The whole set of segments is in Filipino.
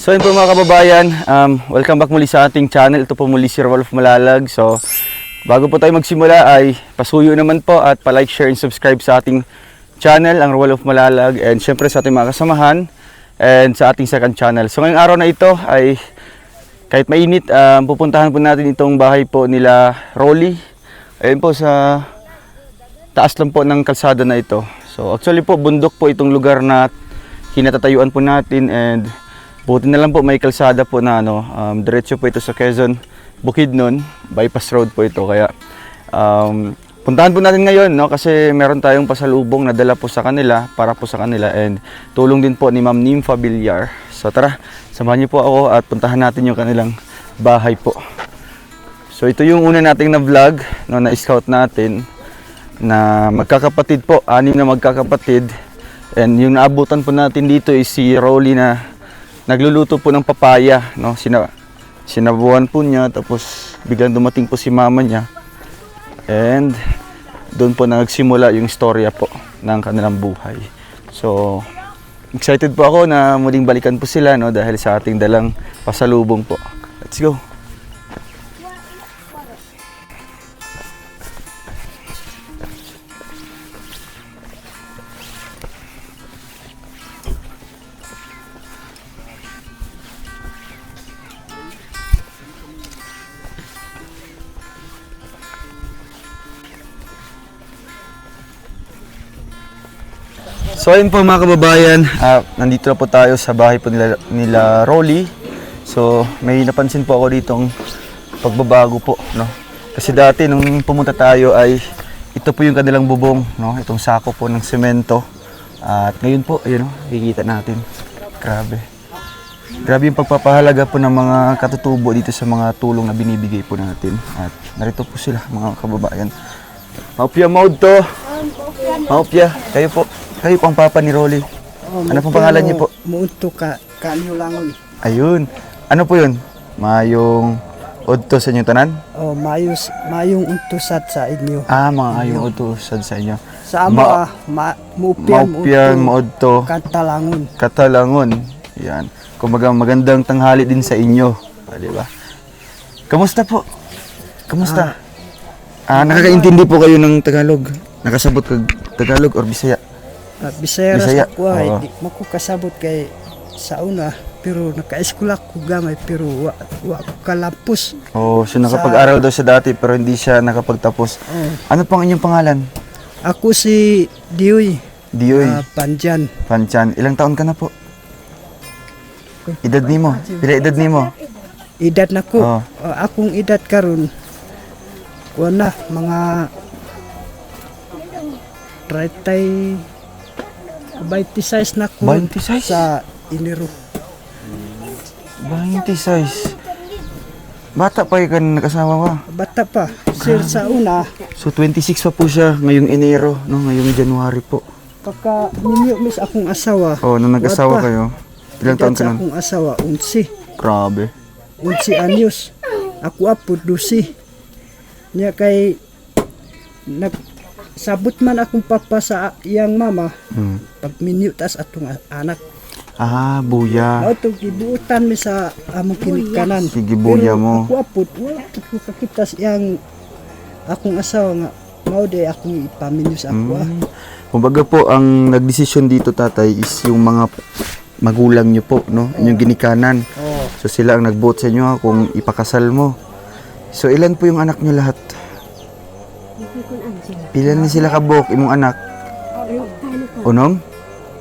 So yun po mga kababayan, welcome back muli sa ating channel. Ito po muli si Rolf Malalag. So bago po tayo magsimula ay pasuyo naman po at pa-like, share, and subscribe sa ating channel, ang Rolf Malalag. And syempre sa ating mga kasamahan and sa ating second channel. So ngayong araw na ito ay kahit mainit, pupuntahan po natin itong bahay po nila Rolly. Ayun po sa taas lang po ng kalsada na ito. So actually po bundok po itong lugar na kinatatayuan po natin, and buti na lang po may kalsada po na diretso po ito sa Quezon Bukidnon, bypass road po ito. Kaya puntahan po natin ngayon, kasi meron tayong pasalubong na dala po sa kanila, para po sa kanila, and tulong din po ni Ma'am Nympha Villar. So tara, samahan niyo po ako at puntahan natin yung kanilang bahay po. So ito yung una nating na vlog na-scout natin na magkakapatid po, 6 na magkakapatid. And yung naabutan po natin dito is si Rolly na nagluluto po ng papaya, sinabuhan po niya, tapos biglang dumating po si mama niya. And doon po nagsimula yung istorya po ng kanilang buhay. So excited po ako na muling balikan po sila, dahil sa ating dalang pasalubong po. Let's go! So ayun po mga kababayan, nandito na po tayo sa bahay po nila Rolly. So may napansin po ako ditong pagbabago po, Kasi dati nung pumunta tayo ay ito po yung kanilang bubong, Itong sako po ng semento. At ngayon po, ayun, kikita natin. Grabe. Grabe yung pagpapahalaga po ng mga katutubo dito sa mga tulong na binibigay po natin. At narito po sila mga kababayan. Maupya mode to. Maupya, kayo po. Kayo pang papa ni Rolly. Ano pong pangalan niyo po? Muunto ka, kanyo langoy. Ayun. Ano po yun? Mayong udto sa inyong tanan? Mayong untusat sa inyo. Mga ayong udtosad sa inyo. Sa amo, Maupyan, maudto. Katalangon. Katalangon. Yan. Kumbaga magandang tanghali din sa inyo. Di ba? Kamusta po? Kamusta? Nakakaintindi po kayo ng Tagalog? Nakasabot kag Tagalog or Bisaya? Bisaya Bisaya. sa kuha, di ko kasabot kay sa una, pero naka-eskwela ko gamay, pero wa ko kalampos. So nakapag-aral daw siya dati pero hindi siya nakapagtapos. Ano pang inyong pangalan? Ako si Dioy. Dioy. Panjan. Panchan. Ilang taon ka na po? Edad nimo? Pila edad nimo? Edad na ko. Akong edad karon kuha na, mga 26 na ko 26? sa Enero. 26. Bata pa yung nakasawa ka. Bata pa. Sir, sa una, So 26 pa po siya ngayong Enero, ngayong January po. pagka ninyo mis akong asawa. Nung nag-asawa Bata. kayo, ilang taon ka Sa nun? akong asawa, 11. Grabe. 11 anyos. Ako apo, 12. Niya kay sabot man akong papa sa iyang mama, pag minyo tas atong anak. Buya. Mao to gibuutan mi sa among kinikanan. Sige, buya mo. Ako apo, wala ko kakita sa iyang akong asawa nga mao day akong ipaminyo sa ako. Kumbaga po, ang nagdesisyon dito tatay is yung mga magulang nyo po, inyong ginikanan. So sila ang nag-vote sa inyo kung ipakasal mo. So ilan po yung anak nyo lahat? Ilan na sila kabuk, imong anak? Unom?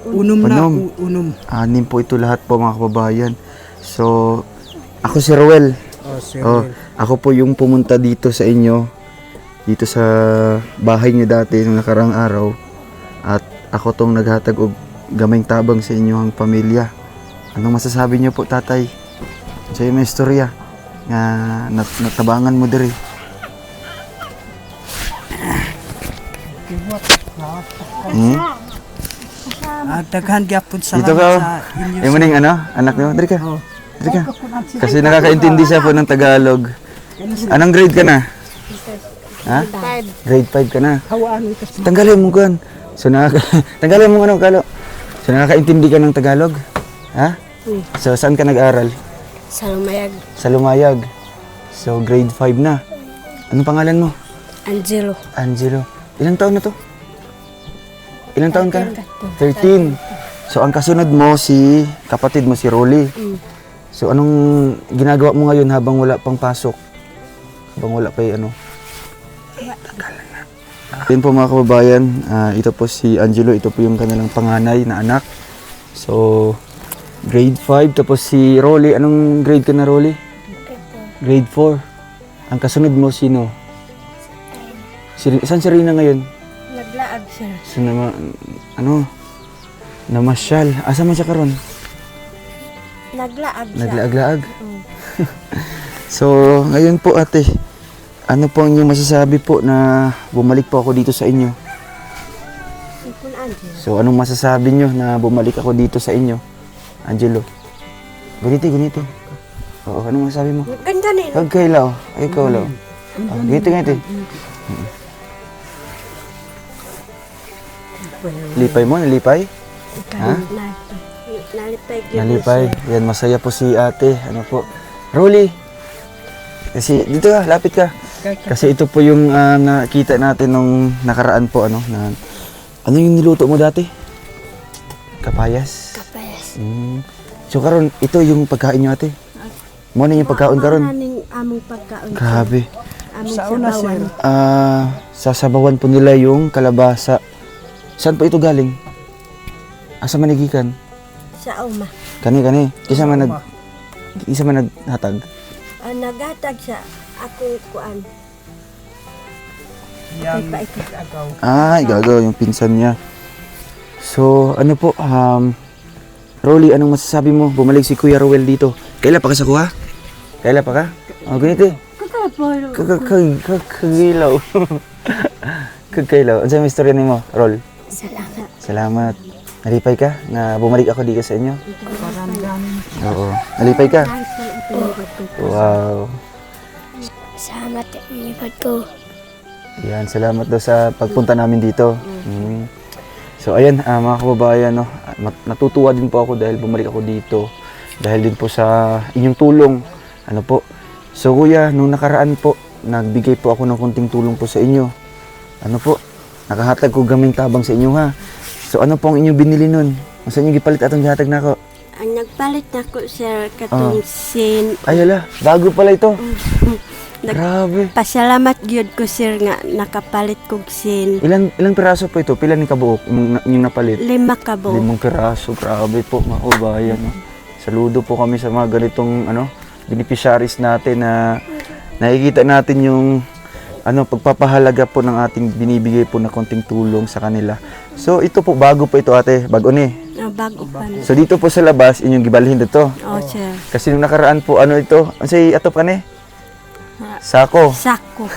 Unom. 6 po ito lahat po mga kababayan. So ako si Roel. Ako po yung pumunta dito sa inyo, dito sa bahay nyo dati nung nakarang araw. At ako tong naghatag og gamayng tabang sa inyong pamilya. Anong masasabi niyo po tatay? Sa yung istorya nga natabangan mo diri. Daghan gyapon Dito salamat ka. sa inyo. Yung maning anak niyo, diri ka. Diri ka. Kasi nakakaintindi siya po ng Tagalog. Anong grade ka na? Ha? Grade 5 ka na. Hawaan kasi. Tanggalin mo kan. So tanggalin mo kalo. So nakakaintindi ka ng Tagalog? Ha? So, saan ka nag-aral? Sa Lumayag. Sa Lumayag. So, grade 5 na. Anong pangalan mo? Angelo. Angelo. Ilang taon na to? Ilang taon ka na? 13. So, ang kasunod mo, si kapatid mo, si Rolly. So, anong ginagawa mo ngayon habang wala pang pasok? Habang wala pa ano? Yun po mga kababayan, ito po si Angelo, ito po yung kanilang panganay na anak. So, grade 5. Tapos si Rolly, anong grade ka na, Rolly? Grade 4. Ang kasunod mo, sino? Saan si Rina ngayon? Naglaag siya. So, namasyal. Asa man siya karon? Naglaag siya. Naglaag-laag. So, ngayon po ate, ano po ang inyong masasabi po na bumalik po ako dito sa inyo? Ipon Angelo. So, anong masasabi nyo na bumalik ako dito sa inyo? Angelo. Ganito. Oo, anong masasabi mo? Ganda na yun. Huwag kayo lao. Ay, ikaw lao. Ganito. Lipay mo? Nalipay? Ha? Nalipay. Nalipay. Yan, masaya po si ate. Ano po? Rolly! Kasi, dito ka, lapit ka. Kasi ito po yung nakita natin nung nakaraan po, ano yung niluto mo dati? Kapayas? Kapayas. So karon ito yung pagkain nyo ate? Mo na yung pagkaon karon? Among pagkaon. Grabe. Among Sa una, sir. Sasabawan po nila yung kalabasa. Saan po ito galing? Asa manigikan? Sa uma. Kani. Isa man naghatag. Naghatag siya. Ako kuan. Yang Paikot. agaw. Gagaw yung pinsan niya. So, ano po, Rolly, anong masasabi mo? Bumalik si Kuya Rowel dito. Kailan pa ka sa kuha? Kailan pa ka? Oh, ganito. Kakapolo. Kagagilaw. Kagagilaw. Ano sa istorya ni mo, Rol? Salamat. Salamat. Nalipay ka na bumalik ako dito sa inyo? Paramdamin. Oo. Nalipay ka? Wow. Salamat inipad ko. Yan, salamat daw sa pagpunta namin dito. So ayan, mga kababayan, no, natutuwa din po ako dahil bumalik ako dito. Dahil din po sa inyong tulong. Ano po? So kuya, nung nakaraan po, nagbigay po ako ng konting tulong po sa inyo. Ano po? Nakahatag ko gaming tabang sa inyo ha. So ano po ang inyong binili nun? Saan inyo gipalit atong gihatag na ako? Ang nagpalit na ko sir katong sin. Ay ala, bago pala ito. Grabe. Pasalamat gyud ko sir nga nakapalit kog sin. Ilang piraso po ito? Pila ni kabuok yung napalit? 5 ka bo. 5 piraso. Grabe po mga kababayan. No? Saludo po kami sa mga ganitong beneficiaries natin na nakikita natin yung pagpapahalaga po ng ating binibigay po na konting tulong sa kanila. So ito po, bago po ito ate, bago ni. Bago pa na. So dito po sa labas, inyong gibalhin dito. Oh sir. Kasi nung nakaraan po, ito? Ano say atop ka ni? Sako. Sako.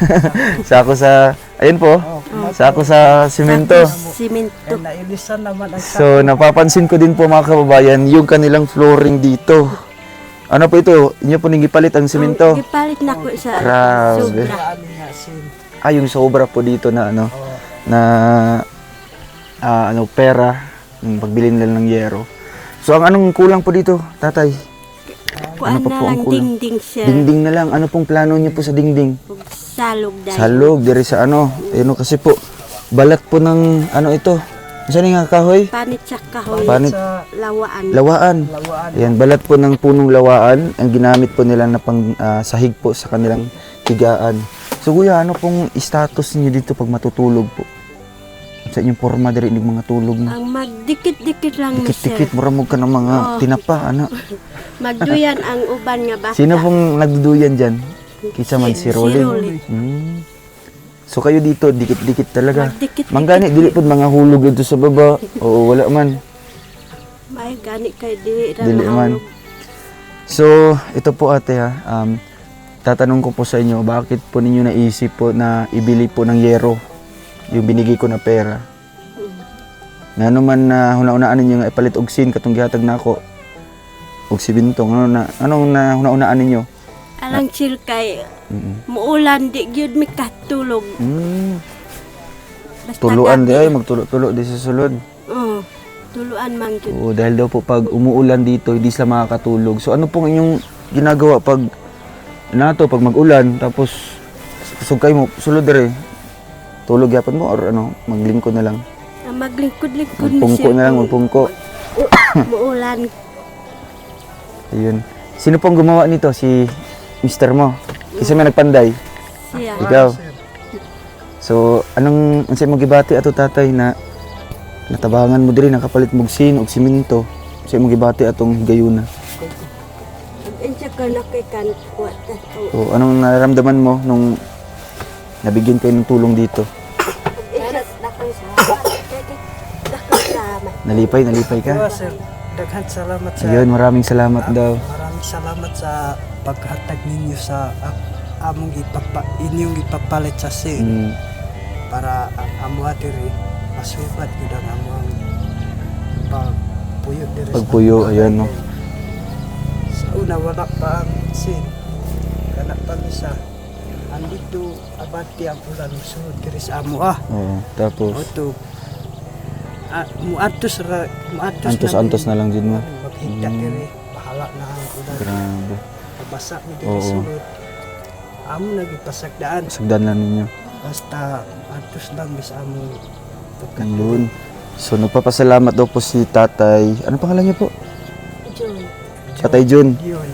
Sako sa, ayun po. Sako sa simento. Simento. Kaya nailisan naman ang So napapansin ko din po mga kababayan, yung kanilang flooring dito. Ano po ito? Inyo po gipalit ang simento? Gipalit na ko sa Grabe. sobra. nga sin. Yung sobra po dito na pera, yung pagbili nila ng yero. So ang anong kulang po dito, tatay? Kuan pa na po ang lang kulang? dingding sir. Dingding na lang. Ano pong plano niyo po sa dingding? Salog dahil. Salog, diri sa kasi po, balat po ng ito. Saan nga kahoy? Panit sa kahoy. Panit. Sa Lawaan. Lawaan. lawaan. Ayan, balat po ng punong lawaan. Ang ginamit po nila na pang sahig po sa kanilang tigaan. So kuya, ano pong status niyo dito pag matutulog po? Sa inyong forma diri ng mga tulog mo? Ang magdikit-dikit lang mo sir. Dikit-dikit, muramog ka ng mga tinapa, Magduyan ang uban nga bata. Sino pong nagduduyan dyan? Kisa man si Rolly. So kayo dito, dikit-dikit talaga. Magdikit-dikit. Manggani, dili po mga hulog dito sa baba. Oo, wala man. May gani kay dili ra Dili man. mahulog. So, ito po ate tatanong ko po sa inyo, bakit po ninyo naisip po na ibili po ng yero yung binigay ko na pera? Nga naman na huna-unaan ninyo nga ipalit og sin katong gihatag nako og sibintong. Anong na huna-unaan ninyo? Alang chill kay muulan di gyud mi katulog. Basta Tuluan di gabi. ay magtulo-tulo di sa sulod. Oo. Tuluan man gyud. Oo, dahil daw po pag umuulan dito, hindi sila makakatulog. So ano pong inyong ginagawa pag pag mag-ulan, tapos kusog kayo mo, sulod dire. Tulog yapon mo or ano, maglingkod na lang. Maglingkod-lingkod Magpungko na lang, magpungko. Muulan. Ayun. Sino pong gumawa nito? Si Mr. mo? Kasi may nagpanday. Siya. Ikaw. So, anong unsay mo gibati ato tatay na natabangan mo diri nakapalit mog sin og simento. Unsay mo gibati atong higayuna? Insya ka na kay kan kuwat ka to. So, anong nararamdaman mo nung nabigyan kayo ng tulong dito? Insya dakang salamat. Dakang salamat. Nalipay ka? Oo, sir. Daghan salamat sa Ayun, maraming salamat daw. Maraming salamat sa paghatag ninyo sa inyong ipapalit sa sin Mm, para amo diri masubat gyud ang among pagpuyo diri sa Pagpuyo, ayan, no. Sa una wala pa ang sin. Kana pa isa. Andito abati ang ulan musunod diri sa amo oo. Tapos, Oto. antos na lang jud mo. Maghigda diri. Bahala na ang ulan. Grabe. Pabasa mi diri Oo. sulod. Amo nagipasagdaan. Sagdan lang ninyo. Basta antos lang bis amo Ayun. So, nagpapasalamat daw po si tatay. Ano pangalan niya po? Jun. Tatay Jun. Diyoy.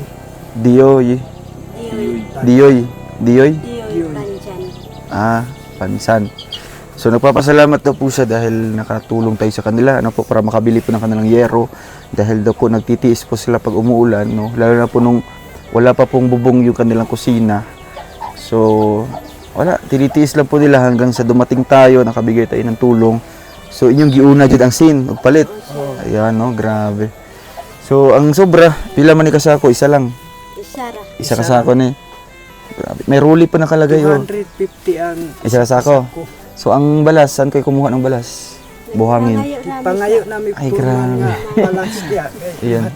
Dioy. Diyoy. Dioy. Diyoy. Panjan. Pansan. So nagpapasalamat daw po siya dahil nakatulong tayo sa kanila ano po para makabili po ng kanilang yero dahil daw po nagtitiis po sila pag umuulan no lalo na po nung wala pa pong bubong yung kanilang kusina. So wala tinitiis lang po nila hanggang sa dumating tayo nakabigay tayo ng tulong. So inyong giuna jud ang sin ug palit. Ayan no grabe. So ang sobra pila man ni kasako isa lang. Isara. Isa kasako ni. Grabe. May ruli pa nakalagay oh. 250 ang Isa kasako. So ang balas, saan kayo kumuha ng balas? Buhangin. pangayo namin Ay, po grabe. nga balance diya. Ayan.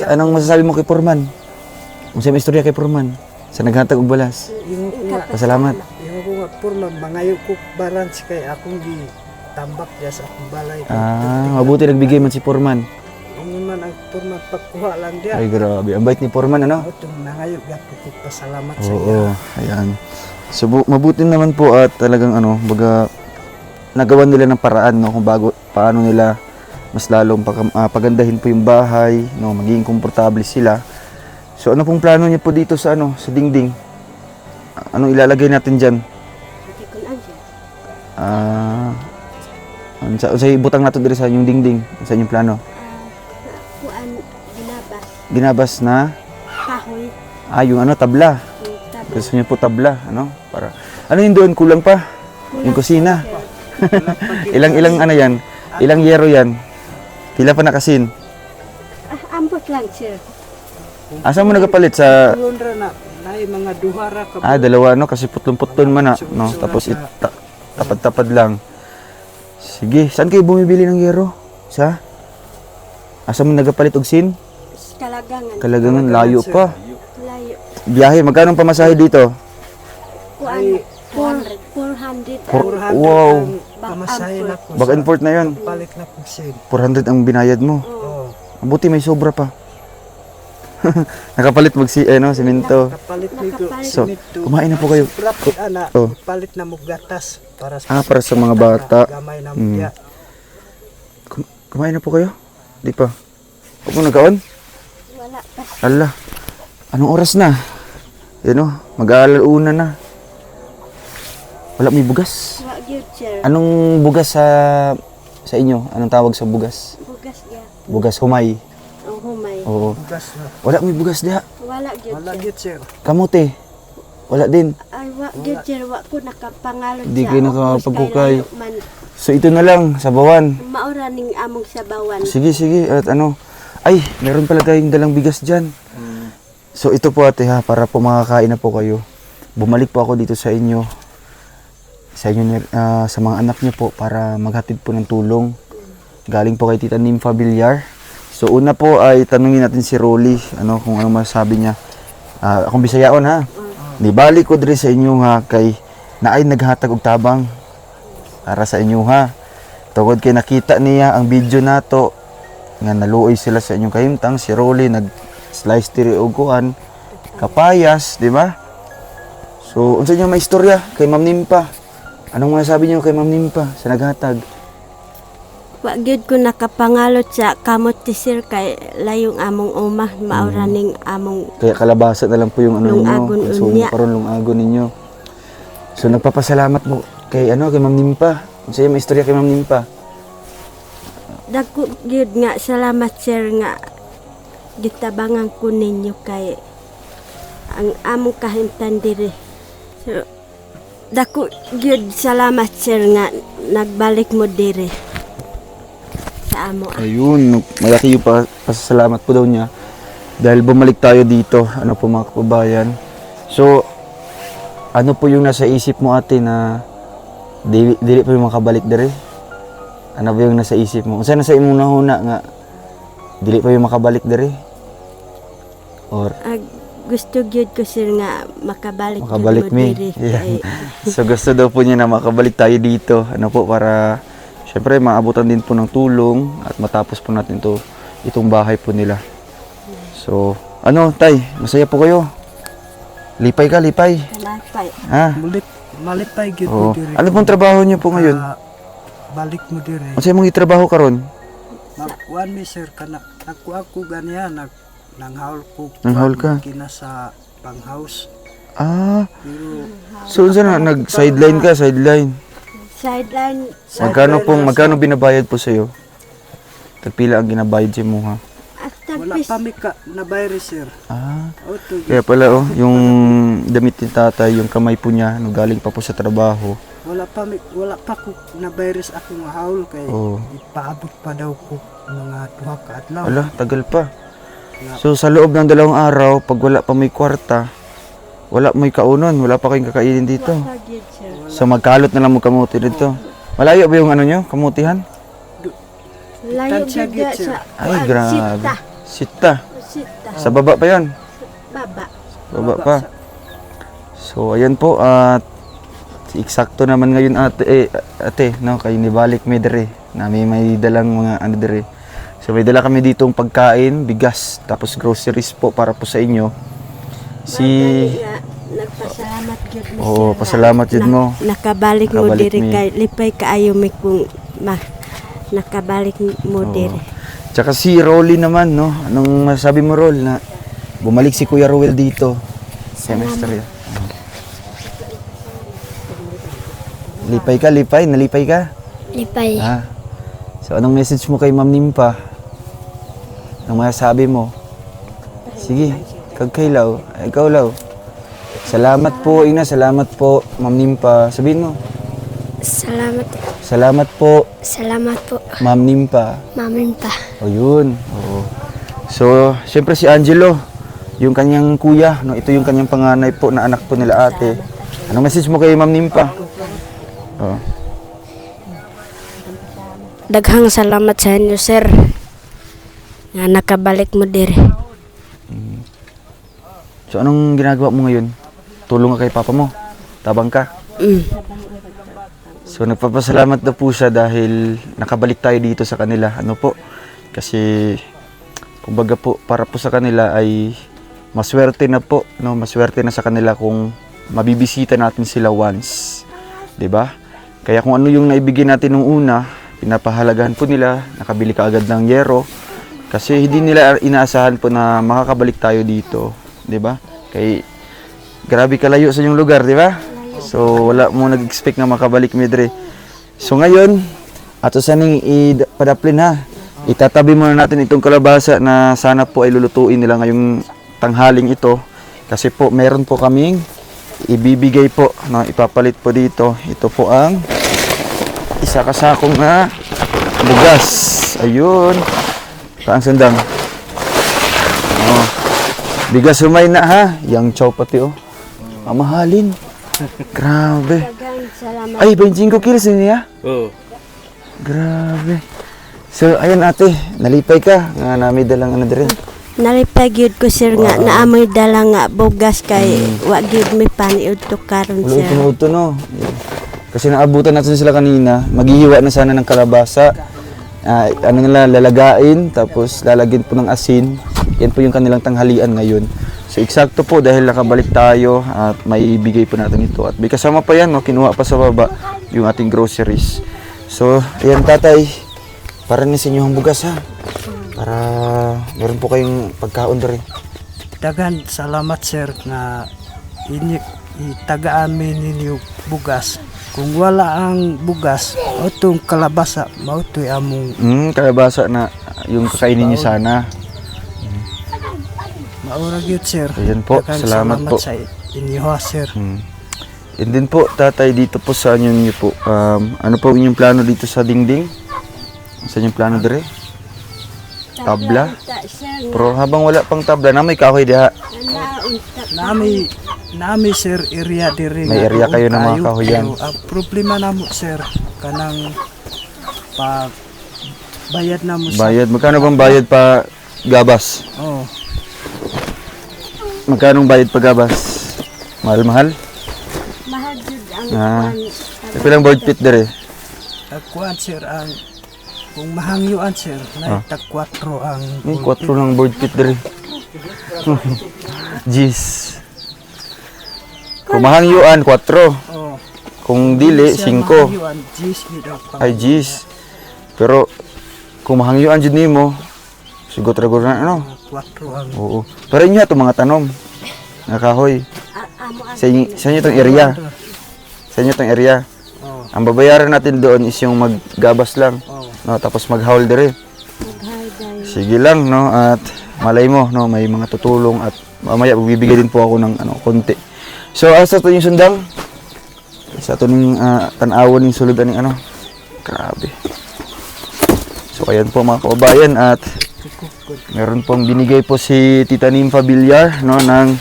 Anong masasabi mo kay Purman? Unsay may istorya kay Purman? Sa naghatag og balas. Yung nga Pasalamat. yung ko nga purma mangayo ko balance kay akong gi tambak diya sa akong balay. Mabuti nagbigay man si Purman. Yung man ang purma pagkuha lang diya. Ay grabe, ang bait ni Purman ano? Otong nangayo gapo ko pasalamat sa iya. Oo, ayan. So mabuti naman po at talagang ano, baga nagawan nila ng paraan no kung paano nila mas lalong pagandahin po yung bahay, no, maging komportable sila. So ano pong plano niyo po dito sa ano, sa dingding? Anong ilalagay natin diyan? Hindi ko na siya. Sa butang nato diri sa inyong dingding, sa inyong plano. Kuan ginabas. Ginabas na Kahoy. yung ano tabla. Tapos Gusto niyo po tabla, ano? Para ano yung doon kulang pa? Yung kusina. Ilang ano yan? Ilang yero yan? Pila pa nakasin? ambot lang sir. Asa mo nagapalit sa Tulon ra na nay mga duhara ka. dalawa no kasi putlon-putlon man na, no? Tapos tapad-tapad lang. Sige, saan kayo bumibili ng yero? Sa? Asa mo nagapalit og sin? Kalagangan. Kalagangan layo pa. Layo. Biyahe, magkano pamasahe dito? Kuan 400. 400 Wow. ang pamasahe na ko. Back and forth na 'yon. Palit na ko sin. 400 ang binayad mo. Oh. Mabuti may sobra pa. Nakapalit simento. Kapalit ni ko. So, kumain na po kayo. Rapid ana. Oh. Palit na mo gatas para sa Para sa mga bata. gamay na Mm. diya. Kumain na po kayo? Di pa. Huwag mo nagkaon? Wala pa. Ala. Anong oras na? Yan o, mag-aalauna na. Wala may bugas. Wa gyud sir. Anong bugas sa inyo? Anong tawag sa bugas? Bugas ya. Bugas humay. Ang humay. Oo. Gas na. Wala may bugas diha. Wala gyud Wala sir. gyud sir. Kamote. Wala din. Ay wa gyud sir wa ko nakapangalon Di siya. kayo Ubos nakapagkukay. kay layo man. So ito na lang, sabawan. Maura ning among sabawan. Sige, sige. At ano? Ay, meron pala tayong dalang bigas dyan. So ito po ate ha, para po makakain na po kayo. Bumalik po ako dito sa inyo. Sa inyo, sa mga anak niyo po para maghatid po ng tulong. Galing po kay Tita Nympha Villar. So una po ay tanungin natin si Rolly, kung ano masasabi niya. Akong Bisayaon ha. Nibalik ko diri sa inyo ha, kay naay naghatag og tabang para sa inyo ha. Tungod kay nakita niya ang video nato nga naluoy sila sa inyong kahimtang. Si Rolly nag-slice tiri og kuan kapayas, di ba? So, unsa niyo may istorya kay Ma'am Nimpa? Anong masasabi niyo kay Ma'am Nimpa sa naghatag? Wa gyud ko nakapangalot sa kamot ti sir kay layong among uma maura ning among Kaya kalabasa na lang po yung ano Lungagon ninyo. So, unya. karon lungagon ninyo. So, nagpapasalamat mo kay kay Ma'am Nimpa. Unsa may istorya kay Ma'am Nimpa? dako gyud nga salamat sir nga gitabangan ko ninyo kay ang among kahimtan diri. So, dako gyud salamat sir nga nagbalik mo diri sa amo. Ayun, malaki yung pasasalamat po daw niya dahil bumalik tayo dito, ano po mga kababayan. So, ano po yung nasa isip mo ate na dili pa yung makabalik dere? Ano ba yung nasa isip mo? Unsa nasa imong nahuna nga dili pa yung makabalik dere? Or Gusto gyud ko sir nga makabalik makabalik gyud mo mi? diri Yan. kay So gusto daw po niya na makabalik tayo dito. Ano po, para syempre maabutan din po ng tulong at matapos po natin itong bahay po nila. So, ano tay, masaya po kayo? Lipay ka, lipay. kanapay. Ha? Malipay gyud Oo. mo diri. Ano pong trabaho niyo po ngayon? Balik mo diri. Ano mong itrabaho karon? Magkuan mi sir kana ako ganiya nanghaul ko. Nanghaul ka? Kina sa panghouse. Ah, Pero so unsa na nag-sideline ka, sideline. Sideline Magkano binabayad po sa iyo? Tagpila ang ginabayad sa mo ha? at wala tagpis pa mi ka nabayri sir. Ah, Auto kaya pala yung damit ni tatay, yung kamay po niya, galing pa po sa trabaho. wala pa ko nabayri sa akong haul kay Oo. ipaabot pa daw ko mga 2 ka adlaw. Wala, tagal pa. So sa loob ng 2 araw, pag wala pa may kwarta, wala may kaunon, wala pa kayong kakainin dito. gyud sir. So magkalot na lang mo kamuti dito. Malayo ba yung ano nyo, kamutihan? Layo Tansya gyud gyud, sir. sa Ay, grabe. Sita. Sita. Sa baba pa yon. Baba. Baba pa. So ayan po, at eksakto naman ngayon ate, no, kay nibalik mi dere. May dalang mga ano dere. So may dala kami ditong pagkain, bigas, tapos groceries po para po sa inyo. Nagpasalamat gyud mo. Oo, sir, nga pasalamat gyud mo. Nakabalik mo Nakabalik diri mi. kay lipay kaayo mi kung nakabalik mo Oo. diri. Tsaka si Rolly naman, no? Anong masabi mo, Roll, na bumalik si Kuya Ruel dito? Semester yan. Lipay ka, lipay? Nalipay ka? Lipay. Ah. So, anong message mo kay Ma'am Nimpa? Anong masasabi mo? Sige, kagkailaw. Ikaw, Law. Salamat po, Ina. Salamat po, Ma'am Nimpa. Sabihin mo. Salamat. Salamat po, Salamat po, Ma'am Nimpa. Mamin pa. O yun. Oo. So, siyempre si Angelo, yung kanyang kuya, no, ito yung kanyang panganay po na anak po nila ate. Anong message mo kay Ma'am Nimpa? Oh. Daghang salamat sa inyo, sir. Nga nakabalik mo diri. So, anong ginagawa mo ngayon? Tulong ka kay papa mo? Tabang ka? So, nagpapasalamat na po siya dahil nakabalik tayo dito sa kanila. Ano po? Kasi, kumbaga po, para po sa kanila ay maswerte na po, no? Maswerte na sa kanila kung mabibisita natin sila once. 'Di ba? Kaya kung ano yung naibigay natin nung una, pinapahalagahan po nila, nakabili ka agad ng yero. Kasi hindi nila inaasahan po na makakabalik tayo dito. 'Di ba? Kay grabe kalayo sa inyong lugar, 'di ba? So, wala mo nag-expect na makabalik midre. So, ngayon, ato saning ipadaplin ha. Itatabi muna natin itong kalabasa na sana po ay lulutuin nila ngayong tanghaling ito. Kasi po, meron po kaming ibibigay po, no, ipapalit po dito. Ito po ang isa kasakong na bugas. Ayun. Kaang sandang. Oh. Bigas humay na ha. Yang chow pati oh. Mamahalin. Grabe. Daghang salamat. Ay, 25 kilos niya? Oo. Grabe. So, ayun ate, nalipay ka. Nga namin dalang ano diri. Nalipay gyud ko, sir, nga naamoy dala nga bugas kay wa gyud mi paniud to karon, Ulo sir. ito no. Kasi naabutan natin sila kanina. Maghihiwa na sana ng kalabasa. ano nila, lalagain, tapos lalagyan po ng asin. Yan po yung kanilang tanghalian ngayon. So eksakto po dahil nakabalik tayo at may ibigay po natin ito. At may kasama pa yan, no? Kinuha pa sa baba yung ating groceries. So, ayan tatay, para ni sa inyo ang bugas ha. Para meron po kayong pagkaon rin. Dagan salamat sir nga itagaan ninyo bugas. Kung wala ang bugas, itong kalabasa, mautoy among Kalabasa na yung kakainin niyo sana. maurag yun sir. Ayan po, Dagan salamat po. sa inyo ha sir. And then po, tatay, dito po sa inyo po, ano po inyong plano dito sa dingding? Sa inyong plano dire? Tabla? Pero habang wala pang tabla, na may kahoy diha. Nami sir area diri. May area kayo ng mga kahoyan. Ang problema namo sir kanang pag bayad namo sa Bayad, magkano bang bayad pa gabas? oh Magkano bayad pa gabas? Mahal-mahal? Mahal jud ang Ah. kuwan. Pilang board feet dire? kuan sir ang kung mahangyuan sir na tag 4 ang May 4 lang board feet dire. Jeez. Kung mahangyuan, 4. oh Kung dili, siya 5. mahangyuan, G's yun ang pang- Ay, jeez. Pero, kung mahangyuan dyan nimo, sigot ra na ano. 4 ang Oo. Pero inyo ito mga tanom. Nga kahoy. Amo ang Sa inyo itong area. Sa inyo itong area. oh Ang babayaran natin doon is yung maggabas lang. oh No, tapos mag-haul dire. magharday. Sige lang, no. At malay mo, no, may mga tutulong at mamaya bibigay din po ako ng ano, konti. So, asa to yung sundang? Sa to ning tanawon ng suludan ng ano. Grabe. So, ayan po mga kababayan at meron pong binigay po si Tita Nympha Villar, no, ng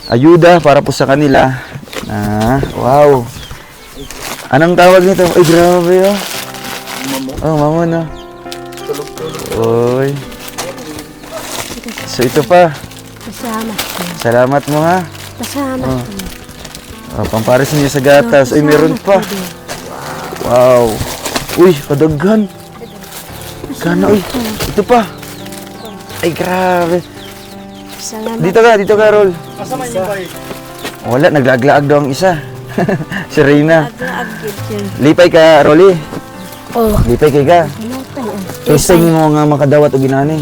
ayuda para po sa kanila. Wow. Anong tawag nito? Ay, grabe oh. Oh, mama na. Oy. So, ito pa. Pasama. Salamat mo ha. Pasama. Pampares niyo sa gatas. Ay, meron pa. Wow. Uy, kadaghan. Kana, uy. Ito pa. Ay, grabe. Salamat. Dito ka, Rol. Wala, naglaglaag daw ang isa. Si Reyna. Agad jud. Lipay ka, Rolly. Oh, Lipay kay ka. natay ang. First time mo nga makadawat o ginani.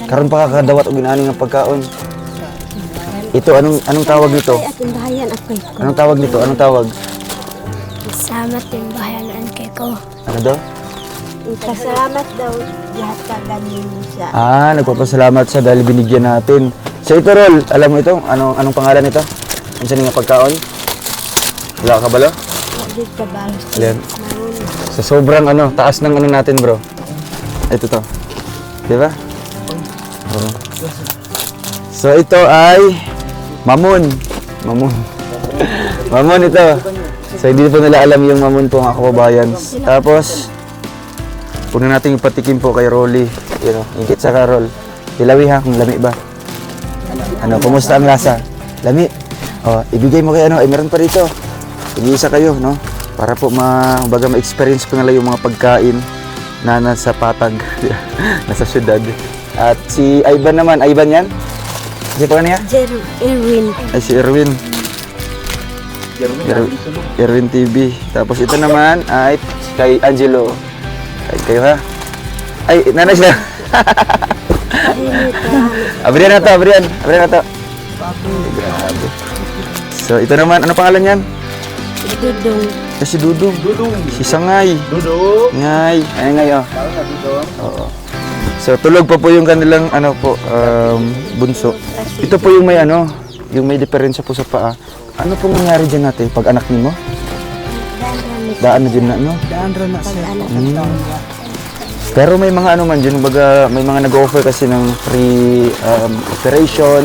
Karon pa kakadawat o ginani ng pagkaon. Ito, anong tawag nito? Ay, ating bahayan ako'y ko. Anong tawag nito? Anong tawag? Salamat yung bahayan kay ko. Ano daw? Pasalamat daw lahat ka ganin siya. Nagpapasalamat siya dahil binigyan natin. So ito, Rol, alam mo ito? Anong pangalan nito? Ano sa nga pagkaon? Wala ka bala? Wagid ka balos. Alin? Maroon. Sa sobrang taas ng ano natin, bro. Ito to. Di ba? Oo. So ito ay mamon. Mamon ito. So hindi po nila alam yung mamon po mga kababayan. Tapos, huwag na natin ipatikim po kay Rolly. You know, higit sa Carol. Ilawi ha, kung lami ba? Ano, kumusta ang lasa? Lami. Oh, ibigay mo kay ano, ay meron pa dito. Tig-isa kayo, no? Para po baga ma-experience ko nila yung mga pagkain na nasa Patag, nasa syudad. At si Ivan naman, Ivan yan? Kasi pa niya? Erwin. Ay, si Erwin. Erwin TV. Tapos ito naman ay kay Angelo. Ay, kayo ha? Ay, nanay sila. Abrihan na to. Grabe. So, ito naman, ano pangalan yan? Dudong. Si Dudong. Si Sangay. Ngay. Ay, ngay, oh. Oo. So, tulog pa po yung kanilang, bunso. Ito po yung may yung may diferensya po sa paa. Ano pong nangyari dyan natin pag anak niyo mo? Daan na dyan na, no? daan ra na sir. Pero may mga man dyan, baga, may mga nag-offer kasi ng free operation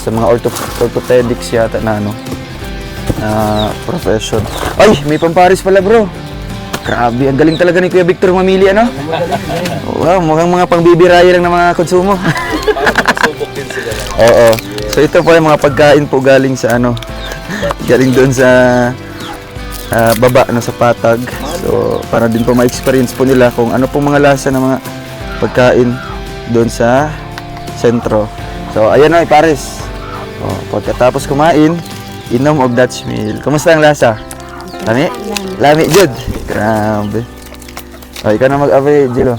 sa mga orthopedics yata na profession. Ay, may pamparis pala bro. Grabe, ang galing talaga ni Kuya Victor mamili, ano? Wow, mukhang mga pangbibiraya lang ng mga konsumo. Oo. So ito po yung mga pagkain po galing sa galing doon sa baba, sa Patag. So, para din po ma-experience po nila kung ano pong mga lasa ng mga pagkain doon sa sentro. So, ayan na, pares. Pagkatapos kumain, inom og Dutch meal. Kumusta ang lasa? Lami? Lami, Jud. Grabe. Ikaw na mag-abay, Jilo.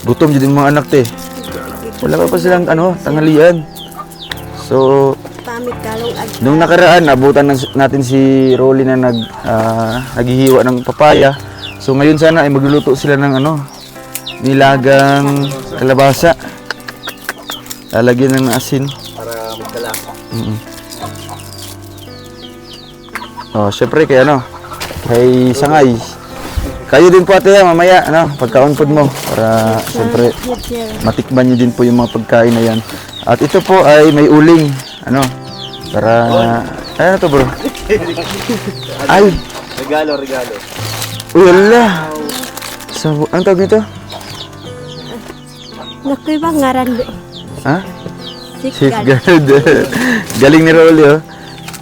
Gutom dyan yung mga anak, te. Wala pa silang, tanghalian. So, Pamit kalong ag nung nakaraan, nabutan natin si Rolly na naghihiwa ng papaya. So ngayon sana ay magluluto sila ng nilagang kalabasa. Lalagyan ng asin. Para magkalasa. Syempre kay kay Sangay. Kayo din po ate mamaya, pagkaunpod mo. Para syempre good sir. matikman nyo din po yung mga pagkain na yan. At ito po ay may uling. Para, ano to bro? Ay! Regalo. Uy, ala! So, anong tawag nito? Nakoy ba ngaran? Ha? Safeguard. Safeguard. Galing ni Rolly, oh.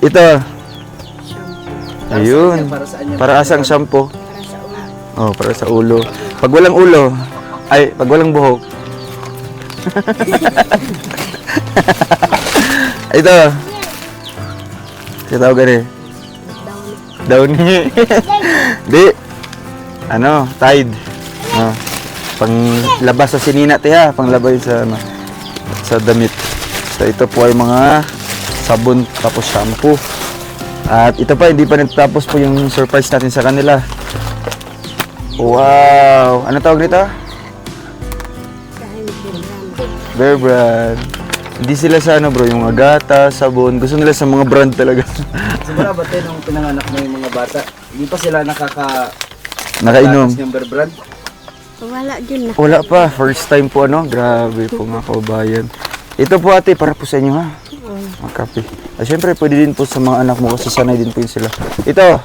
Ito. Ayun. Para asang shampoo. Para sa ulo. Pag walang ulo, pag walang buhok. Ito. Ito tawag eh. Downy. Di. Tide. Panglabas sa sinina tiya, panglabas sa sa damit. So ito po ay mga sabon tapos shampoo. At ito pa, hindi pa natapos po yung surprise natin sa kanila. Wow! Ano tawag nito? Bear Brand. Hindi sila sa bro, yung mga gata, sabon. Gusto nila sa mga brand talaga. Siguro ba tayo nung pinanganak mo yung mga bata, hindi pa sila Nakainom. ng Bear Brand? Wala yun na. Wala pa. First time po Grabe po mga kaubayan. Ito po ate, para po sa inyo ha. Mga kape. At syempre, pwede din po sa mga anak mo kasi sanay din po yun sila. Ito,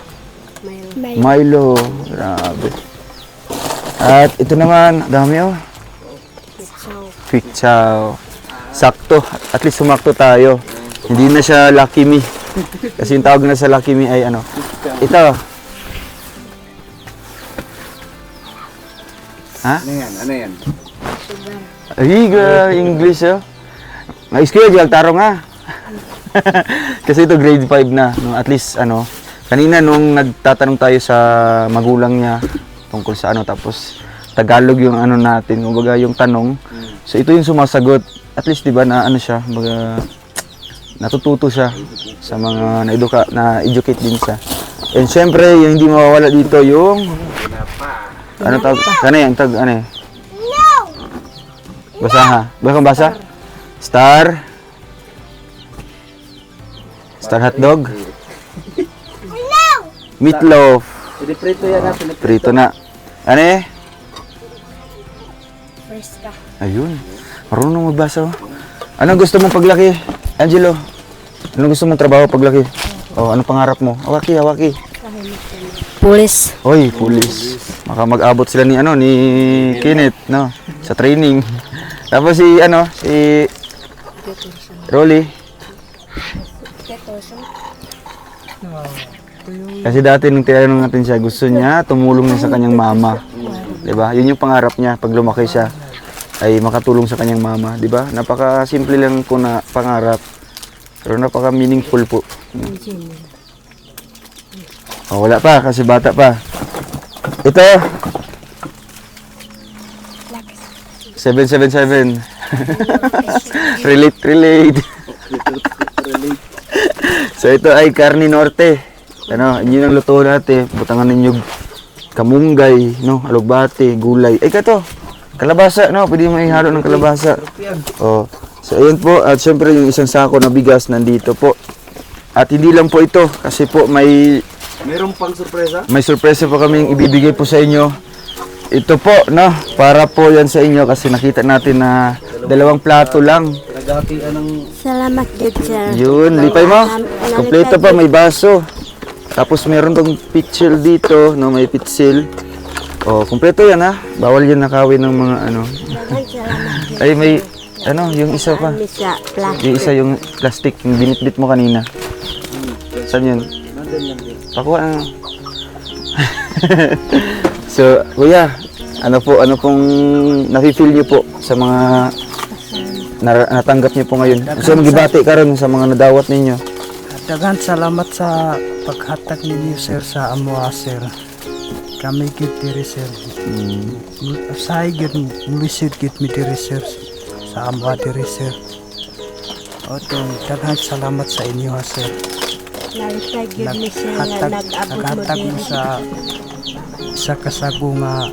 Milo. Grabe. At ito naman, dami Quick Chow. Sakto. At least sumakto tayo. Hindi na siya Lucky Me. Kasi yung tawag na sa Lucky Me ay Ito. Ha? Ano yan? Ay, English Na-excuse, taro nga. Kasi ito grade 5 na. No, at least, kanina nung nagtatanong tayo sa magulang niya tungkol sa tapos Tagalog yung natin, kumbaga yung tanong. So ito yung sumasagot. At least, di ba, na siya, kumbaga, natututo siya sa mga na-educate din siya. And syempre, yung hindi mawawala dito, yung tawag? Basa ha? Basa? Star hotdog? Meatloaf. Prito yan natin. Prito na. Ayun. Marunong magbasa. Anong gusto mong paglaki, Angelo? Anong gusto mong trabaho paglaki? Anong pangarap mo? Hawaki. Pulis. Hoy, pulis. Maka mag-abot sila ni Kenneth, sa training. Tapos si Rolly. Kasi dati nung tinanong natin siya, gusto niya tumulong na sa kanyang mama. 'Di ba? Yun yung pangarap niya pag lumaki siya ay makatulong sa kanyang mama, 'di ba? Napaka-simple lang po na pangarap. Pero napaka-meaningful po. Wala pa kasi bata pa. Ito. 777. relate. So ito ay Carne Norte. Yun ang luto natin. Butangan ninyo kamunggay, alugbate, gulay. Kato, kalabasa, pwede mo ihalo ng kalabasa. So ayun po, at syempre yung isang sako na bigas nandito po. At hindi lang po ito, kasi po Meron pang sorpresa? May sorpresa po kaming ibibigay po sa inyo. Ito po, para po yan sa inyo kasi nakita natin na 2 plato lang. Naghahapian ng... Salamat good sir. Yun, lipay mo. Kompleto pa, may baso. Tapos meron tong pitsil dito, may pitsil. Kompleto yan ha. Bawal yan nakawin ng mga Salamat. Ay, may yung isa pa. Sa plastic. Yung isa yung plastic, yung binitbit mo kanina. Saan yun? Nandun lang din. Pakuha na. So, kuya, ano pong nafe-feel niyo po sa mga natanggap niyo po ngayon? So, magibati ka rin sa mga nadawat ninyo. Daghan salamat sa paghatag ninyo sir sa amoa sir. Kami gid diri sir. Usahay gid mulisid gid mi diri sir sa amoa diri sir. Otong daghan salamat sa inyo ha sir. Nalitay gyud ni sir nga nag-abot mo naghatag mo diri. sa kasago nga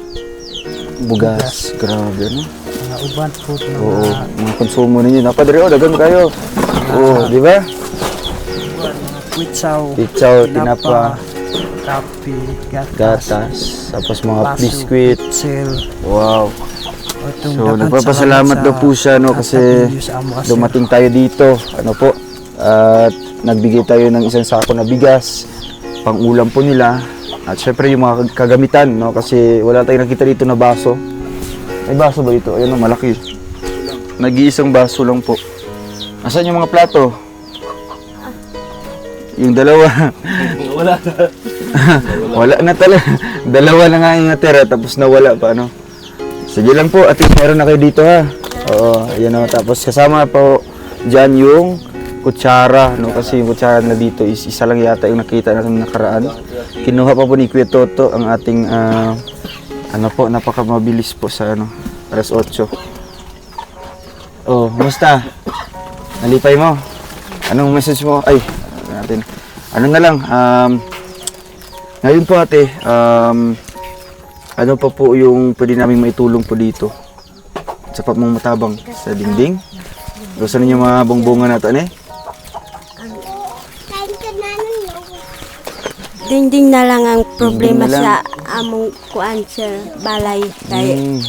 Bugas. Grabe, no? mga uban po Oo, mga mga konsumo ninyo. Napadre, dagan kayo. Oo, di ba? mga kwitsaw, Pitsaw, tinapa, kape, gatas, tapos mga baso, biskwit. sel. Wow. Otong So, daghan nagpapasalamat daw po siya, no? hatag Kasi ninyo sa amoa, sir. dumating tayo dito. Ano po? At nagbigay tayo ng isang sako na bigas. Pang-ulam po nila. At syempre yung mga kagamitan, no? Kasi wala tayong nakita dito na baso. May baso ba dito? Ayun, no, malaki. Nag-iisang baso lang po. Asan yung mga plato? Yung dalawa. Wala na. Wala na talaga. Dalawa na nga yung natira, tapos nawala pa, no? Sige lang po, at least meron na kayo dito, ha? Oo, ayan o. Tapos kasama po dyan yung kutsara, no? Kasi yung kutsara na dito is isa lang yata yung nakita natin nakaraan. Kinuha pa po ni Kuya Toto ang ating, ano po, napakamabilis po sa, ano, alas 8. Oh, musta? Nalipay mo? Anong message mo? Ay, natin. Ano na lang, ngayon po ate, ano pa po yung pwede namin maitulong po dito? Sa mong matabang sa dingding? Gusto ninyo mga bongbongan na ito, eh? Dingding na lang ang problema Dingding sa na among kuan sir balay kay Mm.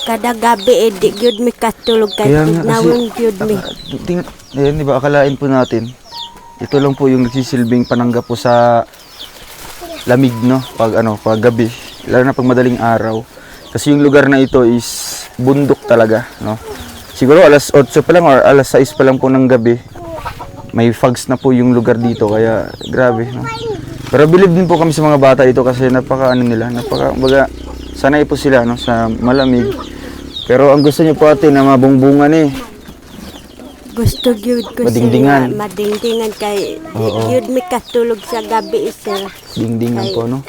kada gabi di gyud mi katulog kay Kaya nga, nawon gyud mi. Ayan, di ba, akalain po natin, ito lang po yung nagsisilbing panangga po sa lamig, no? Pag gabi, lalo na pag madaling araw. Kasi yung lugar na ito is bundok talaga, no? Siguro alas 8 pa lang or alas 6 pa lang po ng gabi, may fogs na po yung lugar dito, kaya grabe, no? Pero believe din po kami sa mga bata dito kasi baga, sanay po sila, no, sa malamig. Pero ang gusto niyo po ate na mabungbungan, eh. Gusto gyud ko Madingdingan. sir nga madingdingan kay di Oo. gyud mi katulog sa gabi sir. Dingdingan po, no?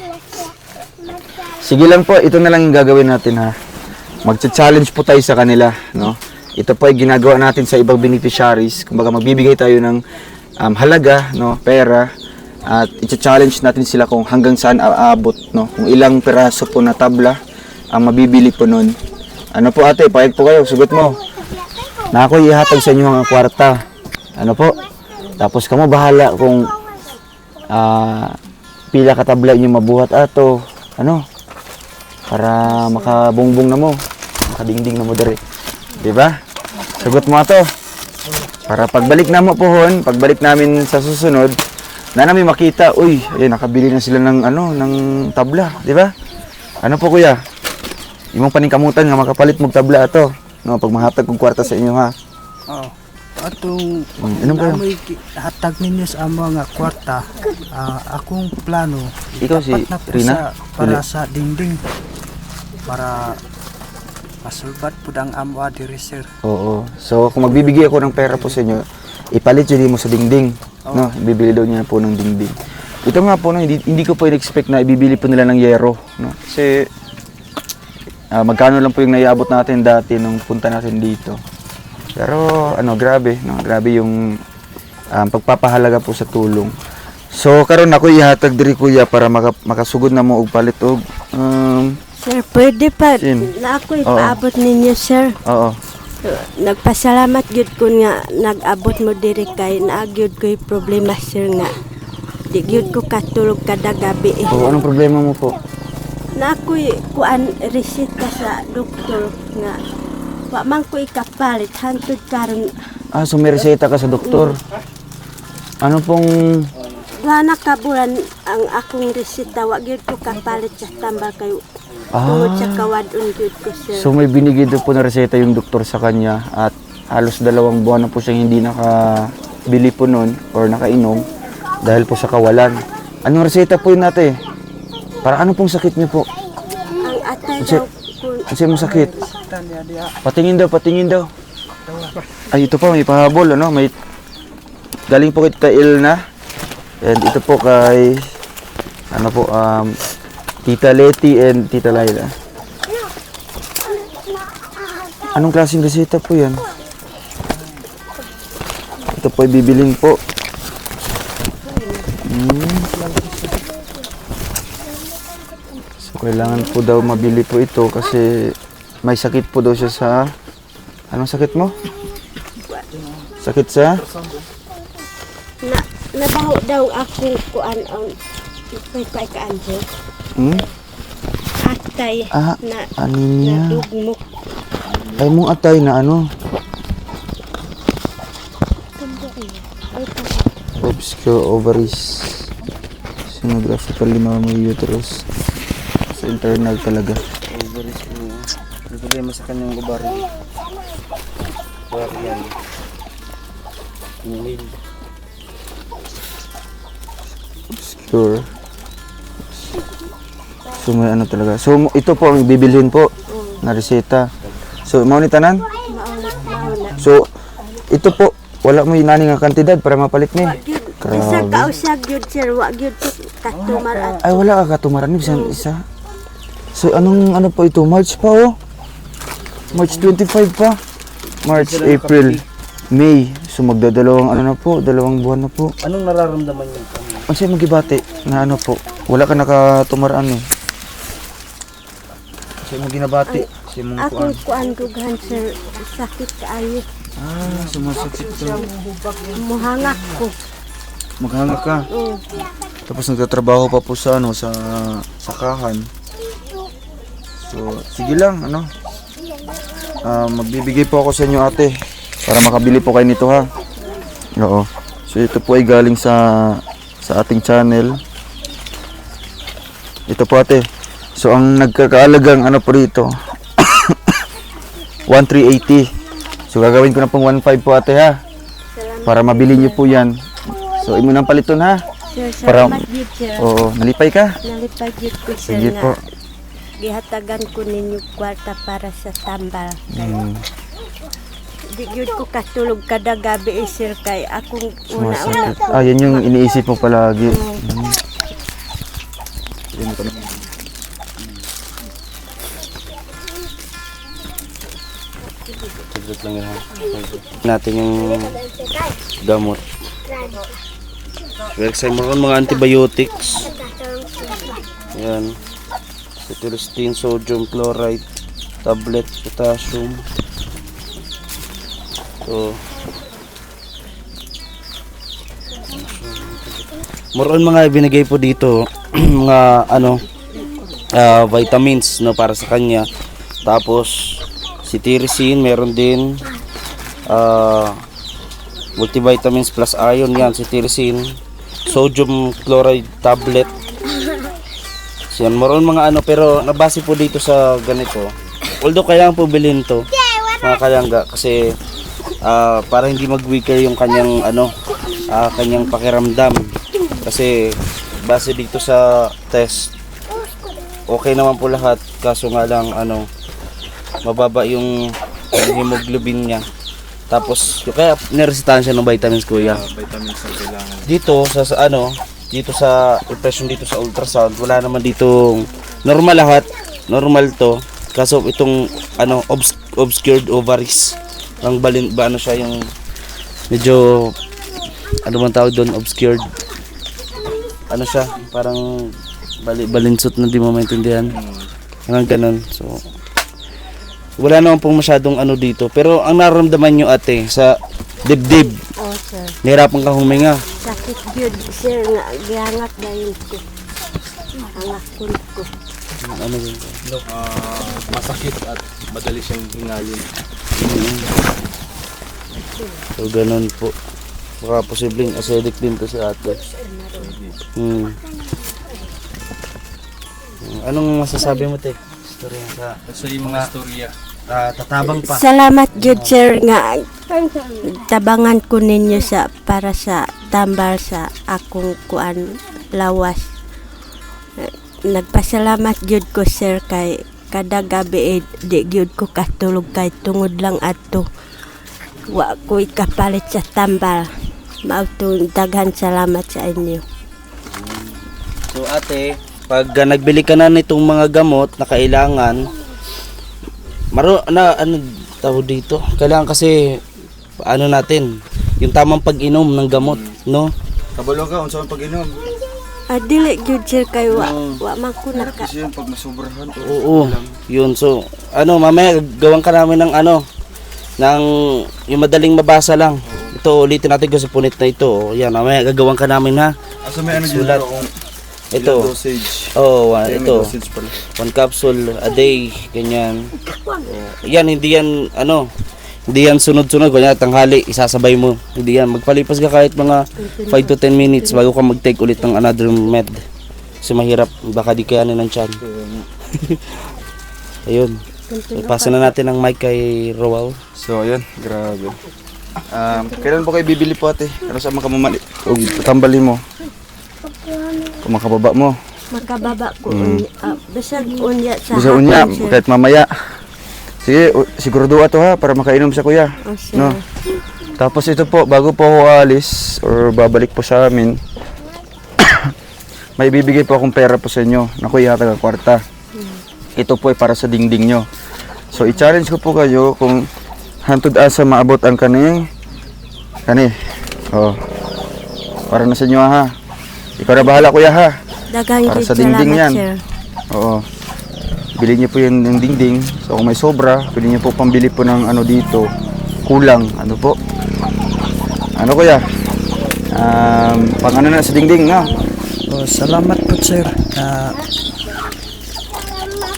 Sige lang po, ito na lang yung gagawin natin, ha. Magcha-challenge po tayo sa kanila, no? Ito po ay ginagawa natin sa ibang beneficiaries. Kumbaga magbibigay tayo ng halaga, no, pera, at i-challenge natin sila kung hanggang saan aabot, no? Kung ilang peraso po na tabla ang mabibili po nun. Ano po ate, payag po kayo, sugot mo. Na ako ihatag sa inyo ang kwarta. Ano po? Tapos kamo bahala kung pila ka tabla inyo mabuhat ato. Ano? Para makabungbong na mo. Makadingding na mo dere. Di ba? Sagot mo ato. Para pagbalik na mo pohon, pagbalik namin sa susunod, na namin makita, uy, ayun, nakabili na sila ng ng tabla, di ba? Ano po kuya? Imong paningkamutan nga makapalit mo tabla ato. No, pag mahatag kong kwarta sa inyo, ha. Oh. Atong Inom kayo. amoy hatag ninyo sa amo nga kwarta. Akong plano Ikaw si dapat na po Rina? para sa dingding para masulbat po ang amo diri sir. Oo. So, kung magbibigay ako ng pera po sa inyo, ipalit yun mo sa dingding. No, bibili daw niya po ng dingding. Ito nga po, no, hindi ko po in-expect na ibibili po nila ng yero. No? Kasi, magkano lang po yung naiabot natin dati nung punta natin dito. Pero, grabe. No? Grabe yung pagpapahalaga po sa tulong. So, karon ako ihatag diri kuya para makasugod na mo og palit og Sir, pwede pa Sin? na ako ipaabot ninyo sir. oo. Nagpasalamat gyud ko nga nag-abot mo diri kay naagyud ko yung problema sir nga di gyud ko katulog kada gabi. Oo, anong problema mo po? Na ako'y kuan resita sa doktor nga wa man ko ikapalit hantod karon So may reseta ka sa doktor. Ano pong wala na kabulan ang akong resita wa gyud ko kapalit sa tambal kayo tungod sa kawadon gyud ko sir. So may binigay doon po na reseta yung doktor sa kanya at halos 2 buwan na po siyang hindi nakabili po nun or nakainom. dahil po sa kawalan. Anong reseta po yun ate? Para ano pong sakit niyo po? Ang atay Kasi- daw kun Kasi mo sakit. Tanya dia. Patingin daw, patingin daw. Ay, ito pa, may pahabol, ano? May galing po kay Ilna. And ito po kay ano po, Tita Leti and Tita Laila. Anong klaseng reseta po yan? Ito po ay bibilin po. So kailangan po daw mabili po ito kasi may sakit po daw siya sa... Anong sakit mo? Sakit sa? na nabaho daw ako kuan ang pay ka anjo. Hmm? Atay Ah, na anemia. nadugmok. Ay mong atay na ano? Obscure ovaries. Sonographical limamay uterus. Sa internal talaga. Ovaries mo. May problema sa kanyang ovaryo. Ovarian. Inhale. Obscure. So may ano talaga. So ito po ang bibilhin po na reseta. So mao ni tanan? Mauna. So ito po wala mo inani nga kantidad para mapalit ni. Isa kausag gyud sir, wa gyud ko katumar at Ay wala ka katumaran ni bisan isa. So anong ano po ito? March pa oh. March 25 pa. March, April, May. So magdadalawang ano na po, dalawang buwan na po. Anong nararamdaman niyo? Kasi magibati na ano po. Wala ka nakatumaraan eh. Kasi mo ginabati. Kasi mong akong kuan dughan sir, sakit kaayo. Ah, sumasakit ka. Muhangak ko. Maghanga ka. Tapos nagtatrabaho pa po sa ano, sa sakahan. So, sige lang, ano. Magbibigay po ako sa inyo ate para makabili po kayo nito ha. Oo. So ito po ay galing sa ating channel. Ito po ate. So ang nagkakaalagang ano po dito 1,380. So gagawin ko na pong 1,500 po ate ha. Para mabili niyo po yan. So imo nang paliton ha. Sir, Para- salamat gyud sir. Oo, nalipay ka. Nalipay gyud ko sir Sige nga po. gihatagan ko ninyo kwarta para sa tambal. Di gyud ko katulog kada gabi sir kay akong una-una Sumasakit. Ah, yan yung iniisip mo palagi. Saglit lang yan. Natin yung gamot. Well, meron mga antibiotics. Ayan. Cetirizine, sodium chloride, tablet, potassium. So, meron mga binigay po dito mga ano vitamins no para sa kanya. Tapos cetirizine meron din multivitamins plus iron yan, cetirizine, sodium chloride tablet. So, yan, meron mga ano pero nabase po dito sa ganito. Although kailangan po bilhin to mga kalangga kasi para hindi mag-weaker yung kanyang ano kanyang pakiramdam kasi base dito sa test okay naman po lahat kaso nga lang ano mababa yung hemoglobin niya tapos kaya niresetahan siya ng vitamins kuya. Vitamins na kailangan. Dito sa ano dito sa impression dito sa ultrasound wala naman dito normal lahat normal to kaso itong ano obscured ovaries ang balin ba ano siya yung medyo ano man tawag doon obscured ano siya parang balinsot na di mo maintindihan hanggang ganun so wala naman pong masyadong ano dito pero ang nararamdaman nyo ate sa dibdib Oh sir. nahirapan kang huminga Sakit gyud sir nga gihangat dayon ko. Hangak ko. ano yun Masakit at madali siyang hingalin. so ganun po baka posibleng acidic din to si ate anong masasabi mo te storya sa So yung mga storya. tatabang pa Salamat gyud sir nga tabangan ko ninyo sa para sa tambal sa akong kuan lawas. Nagpasalamat gyud ko sir kay kada gabi di gyud ko katulog kay tungod lang adto. Wa ko ikapalit sa tambal. Mautong daghan salamat sa inyo. So ate, pag nagbili ka na nitong mga gamot na kailangan, ano tawag dito? Kailangan kasi ano natin, yung tamang pag-inom ng gamot, no? Kabalo ka, unsa man pag-inom? Dili gyud sir kay wa man ko naka. Kasi yung pag masobrahan. Oo, yun. So, mamaya gawan ka namin ng ng yung madaling mabasa lang. Ito, ulitin natin ko sa punit na ito. Yan, mamaya gagawan ka namin ha. Asa may ano Sulat. dito kung Ito. ilang dosage. Oh, May ito. dosage pala. 1 capsule a day, ganyan. Yan, hindi yan sunod-sunod. Kanya tanghali, isasabay mo. Hindi yan. Magpalipas ka kahit mga 5 to 10 minutes bago ka mag-take ulit ng another med. Kasi mahirap, baka di kayanin ng tiyan. Ayun. Ipasa na natin ang mic kay Roel. So, ayun. Grabe. Kailan po kayo bibili po ate? Ano sa mga mamali? O tambalin mo? O makababa mo? Makababa ko bisag unya sa Bisa unya, hapon, sir. kahit mamaya. Sige, sigurado ato ha, para makainom sa kuya. Oh, sir. No? Tapos ito po, bago po ako alis, or babalik po sa amin, may bibigay po akong pera po sa inyo na kuya taga kwarta. Ito po ay para sa dingding nyo. So, i-challenge ko po kayo kung hantod asa maabot ang kani. Oh. Para na sa inyo ha. Ikaw na bahala kuya ha. Daghang Para gyud sa dingding salamat, yan. sir. Oo. Bili niyo po yung dingding. So kung may sobra, pwede niyo po pambili po ng ano dito. Kulang. Ano po? Ano kuya? Pang ano na sa dingding na. Salamat po sir.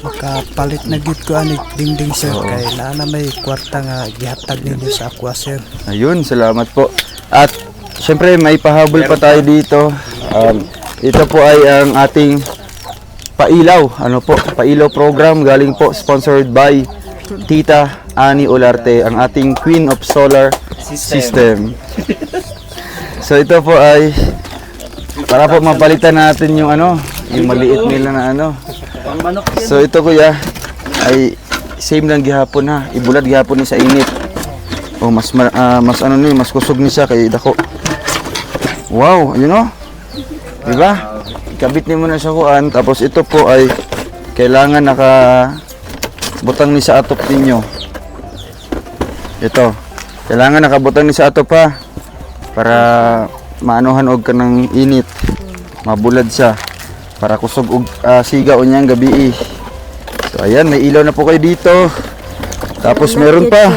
Makapalit na gid ko ani dingding sir kay naa na may kwarta nga gihatag ninyo sa ako sir. Ayun, salamat po. At syempre may pahabol pa tayo dito. Ito po ay ang ating pailaw. Ano po? Pailaw program galing po sponsored by Tita Ani Olarte, ang ating Queen of Solar System. So ito po ay para po mapalitan natin yung yung maliit nila na So ito kuya ay same lang gihapon ha. Ibulad gihapon ni sa init. Oh, mas mas kusog ni siya kay dako. Wow, ayun oh. Diba? Ikabit ni mo na sa kuan, tapos ito po ay kailangan butang ni sa atop ninyo. Ito. Kailangan nakabutang ni sa atop ha. Para maanuhan og kanang init. Mabulad siya. Para kusog og siga unyang gabi. So ayan, may ilaw na po kayo dito. Tapos meron pa.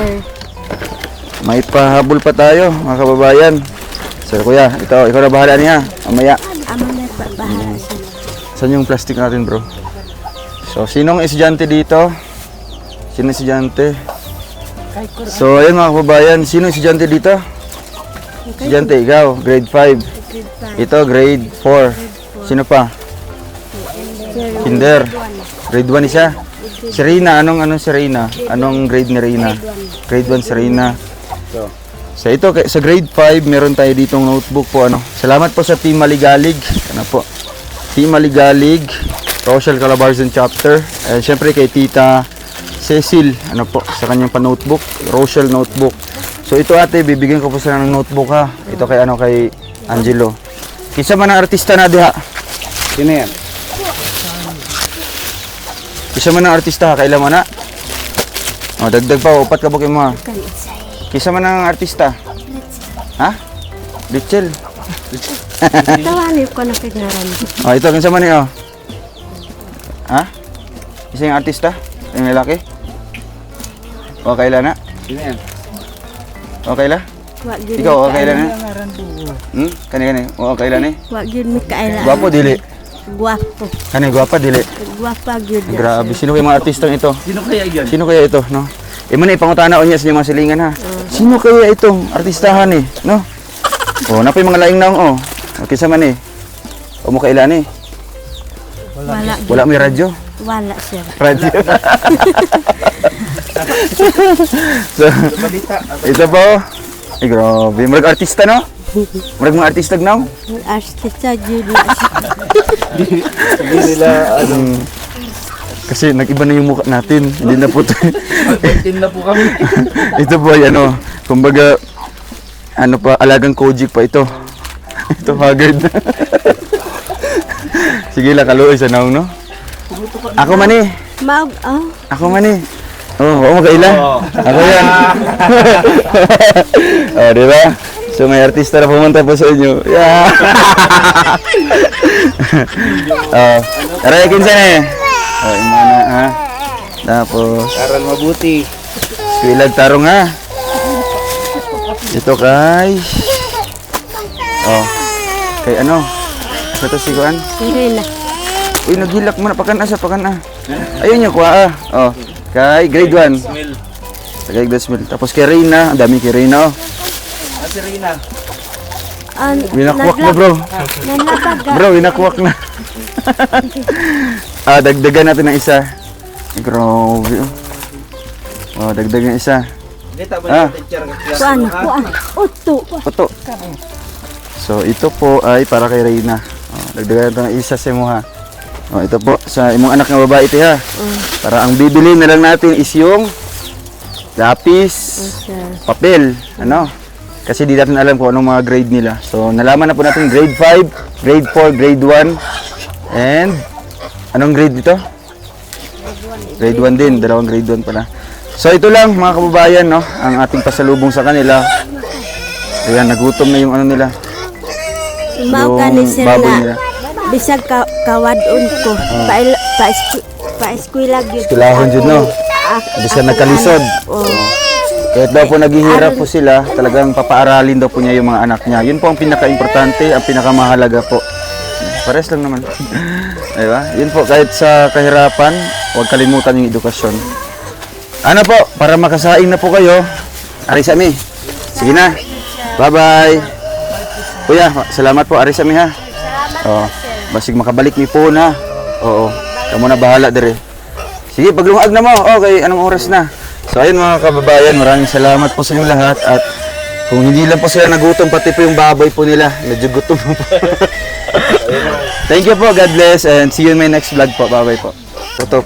May pahabol pa tayo, mga kababayan. So kuya, ikaw na bahala niya. Mamaya. Amo na bahala sir. Saan yung plastic natin bro? So sinong estudyante dito? Sino estudyante? So ayun mga kababayan, sino estudyante dito? Estudyante, ikaw, grade 5. Ito, grade 4. Sino pa? Kinder. Grade 1 siya. Si Rina, anong si Rina? Anong grade ni Rina? Grade 1 si Rina. So ito, sa grade 5, meron tayo ditong notebook po. Salamat po sa Team Maligalig. Ano po? Team Maligalig, Rochelle Calabarzon Chapter. Siyempre kay Tita Cecil, sa kanyang pa-notebook, Rochelle Notebook. So ito ate, bibigyan ko po sila ng notebook ha. Ito kay Angelo. Kisa man ang artista na diha. Sino yan? Kisa man ang artista, kailan mo na? Dagdag pa, upat ka bukin mo ha. Kisa man ang artista? Ha? Richel. Tawani ko na kinaran. Ito, kinsa man niyo? Ha? Isa yung artista? Yung lalaki? Okay lang na? Sino yan? Okay lang? Wa gyud. Ikaw, okay lang na? Kani. Okay lang eh? Wa gyud mi kaila. Gwapo, dili? Guwapo. Kani, gwapa, dili? Guwapa gyud. na, Grabe, sir. sino yung mga artistang ito? Sino kaya yan? Sino kaya ito, no? Mo na ipangutana o niya sa inyong mga silingan ha. Sino kaya itong artistahan eh, no? Napay mga laing naong Okay sa man eh. O mo kailan eh? Wala. Wala may radyo? Wala sir. Radyo. So, ito po. Grabe. Marag artista no? Murag mga artista now? Artista yun. Hindi nila, Kasi nag-iba na yung mukha natin. Hindi na po team na po kami. ito po ay ano, kumbaga, ano pa, alagang Kojik pa ito. Ito, haggard na. Sige lang, kaluoy sa naong, no? Ako man eh. Ako man eh. Oo, magkaila. Ako yan. Di ba? So may artista na pumunta po sa inyo. Yeah. Aray, kinsa na eh. Yung mga na, ha? Tapos, Aral mabuti. Pilag tarong ha. Ito kay kay ano? Sa to si Kuan? Irina. Uy, naghilak mo na pakan sa pakan. Ayun yung kuha kay grade 1. Kay grade 1. Tapos kay Reyna, ang dami kay Reyna Si Rina. Winakwak na bro. Bro, winakwak na. Dagdagan natin ng isa. Grabe dagdagan isa. Dito ba yung teacher? Kuan. Uto. Oto. So ito po ay para kay Reyna. Dagdagan natin ng isa sa imo ha. Ito po sa imong anak na babae ito ha. Para ang bibili na lang natin is yung lapis, papel, ano? Kasi di natin alam kung anong mga grade nila. So nalaman na po natin grade 5, grade 4, grade 1, and anong grade dito? Grade 1 din, dalawang grade 1 pala. So ito lang mga kababayan, no, ang ating pasalubong sa kanila. Ayan, nagutom na yung ano nila. Mao ka ni sir baboy na nila. bisag kawadon ko. Pa-eskwela gyud. Eskwelahon jud, no? Bisag nagkalisod. Kahit daw po naghihirap po sila, talagang papaaralin daw po niya yung mga anak niya. Yun po ang pinaka-importante, ang pinakamahalaga po. Pares lang naman. Diba? Yun po, kahit sa kahirapan, huwag kalimutan yung edukasyon. Ano po, para makasaing na po kayo, Arisami. Sige na. Bye-bye. Kuya, salamat po, Arisami ha. Basig makabalik mi po na. Oo, kamu na bahala dire. Sige, paglungag na mo. Okay, anong oras na? So ayun mga kababayan, maraming salamat po sa inyong lahat. At kung hindi lang po sila nagutom, pati po yung baboy po nila, medyo gutom po. Thank you po, God bless, and see you in my next vlog po. Bye-bye po. Tutok.